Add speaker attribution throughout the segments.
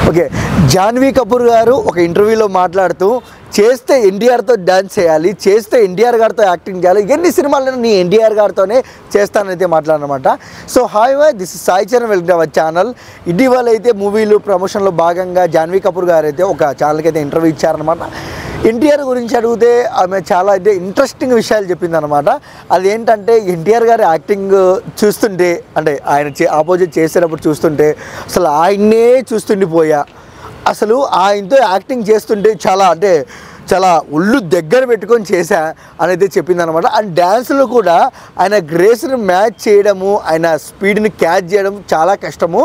Speaker 1: Okay, Janhvi Kapoor గారు ఒక ఇంటర్వ్యూలో మాట్లాడుతూ చేస్తే ఎన్టీఆర్తో డాన్స్ చేయాలి, చేస్తే ఎన్టీఆర్ గారితో యాక్టింగ్ చేయాలి, ఎన్ని సినిమాలను నీ ఎన్టీఆర్ గారితోనే చేస్తానైతే మాట్లాడనమాట. సో హాయ్ వై, this is Sai Charan, welcome to our channel. ఇటీవల అయితే మూవీలు ప్రమోషన్లో భాగంగా జాన్వీ కపూర్ గారు అయితే ఒక ఛానల్కి అయితే ఇంటర్వ్యూ ఇచ్చారనమాట. ఎన్టీఆర్ గురించి అడిగితే ఆమె చాలా అయితే ఇంట్రెస్టింగ్ విషయాలు చెప్పిందనమాట. అదేంటంటే ఎన్టీఆర్ గారి యాక్టింగ్ చూస్తుంటే, అంటే ఆయన ఆపోజిట్ చేసేటప్పుడు చూస్తుంటే అసలు ఆయన్నే చూస్తుండిపోయా, అసలు ఆయనతో యాక్టింగ్ చేస్తుంటే చాలా ఒళ్ళు దగ్గర పెట్టుకొని చేశా అని అయితే చెప్పిందనమాట. అండ్ డ్యాన్స్లో కూడా ఆయన గ్రేస్ని మ్యాచ్ చేయడము, ఆయన స్పీడ్ని క్యాచ్ చేయడం చాలా కష్టము.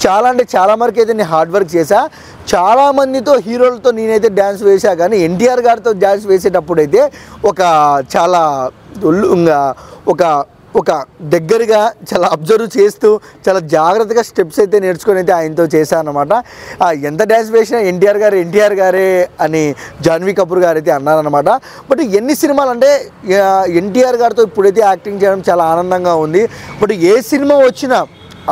Speaker 1: చాలా వరకు అయితే నేను హార్డ్ వర్క్ చేశా. చాలామందితో హీరోలతో నేనైతే డ్యాన్స్ వేసా, కానీ ఎన్టీఆర్ గారితో డ్యాన్స్ వేసేటప్పుడు అయితే చాలా ఒక దగ్గరగా చాలా అబ్జర్వ్ చేస్తూ చాలా జాగ్రత్తగా స్టెప్స్ అయితే నేర్చుకొని అయితే ఆయనతో చేశాను అనమాట. ఎంత డ్యాన్స్ వేసినా ఎన్టీఆర్ గారే అని జాన్వీ కపూర్ గారు అయితే అన్నారనమాట. బట్ ఎన్ని సినిమాలు అంటే ఎన్టీఆర్ గారితో ఇప్పుడైతే యాక్టింగ్ చేయడం చాలా ఆనందంగా ఉంది. బట్ ఏ సినిమా వచ్చినా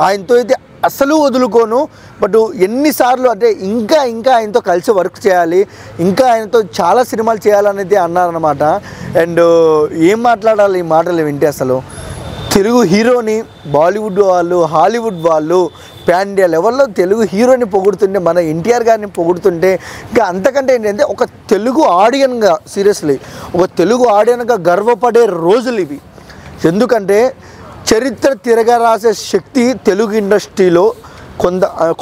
Speaker 1: ఆయనతో అయితే అసలు వదులుకోను. బట్ ఎన్నిసార్లు అంటే ఇంకా ఆయనతో కలిసి వర్క్ చేయాలి, ఇంకా ఆయనతో చాలా సినిమాలు చేయాలని అయితే అన్నారనమాట. అండ్ ఏం మాట్లాడాలి ఈ మాటలు వింటే, అసలు తెలుగు హీరోని బాలీవుడ్ వాళ్ళు, హాలీవుడ్ వాళ్ళు, పాన్ ఇండియా లెవెల్లో తెలుగు హీరోని పొగుడుతుంటే, మన ఎన్టీఆర్ గారిని పొగుడుతుంటే, ఇంకా అంతకంటే ఏంటంటే ఒక తెలుగు ఆడియన్గా, సీరియస్లీ ఒక తెలుగు ఆడియన్గా గర్వపడే రోజులు ఇవి. ఎందుకంటే చరిత్ర తిరగరాసే శక్తి తెలుగు ఇండస్ట్రీలో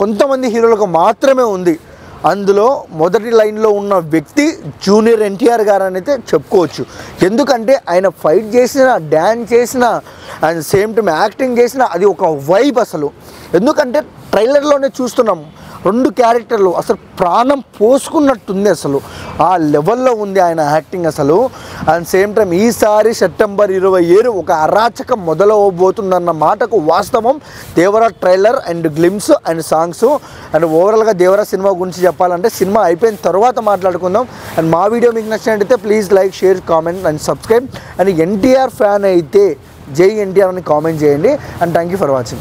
Speaker 1: కొంతమంది హీరోలకు మాత్రమే ఉంది. అందులో మొదటి లైన్లో ఉన్న వ్యక్తి జూనియర్ ఎన్టీఆర్ గారు అని అయితే చెప్పుకోవచ్చు. ఎందుకంటే ఆయన ఫైట్ చేసిన, డ్యాన్స్ చేసిన, అండ్ సేమ్ టైం యాక్టింగ్ చేసిన, అది ఒక వైబ్ అసలు. ఎందుకంటే ట్రైలర్లోనే చూస్తున్నాం 2 క్యారెక్టర్లు అసలు ప్రాణం పోసుకున్నట్టుంది, అసలు ఆ లెవెల్లో ఉంది ఆయన యాక్టింగ్ అసలు. అండ్ సేమ్ టైం ఈసారి సెప్టెంబర్ 27 ఒక అరాచకం మొదలవబోతుందన్న మాటకు వాస్తవం. Devara trailer and glimpse and songs and ఓవరాల్గా దేవరా సినిమా గురించి చెప్పాలంటే సినిమా అయిపోయిన తర్వాత మాట్లాడుకుందాం. అండ్ మా వీడియో మీకు నచ్చినట్టయితే please like, share, comment and subscribe. And NTR fan అయితే జై ఎన్టీఆర్ అని కామెంట్ చేయండి. And thank you for watching.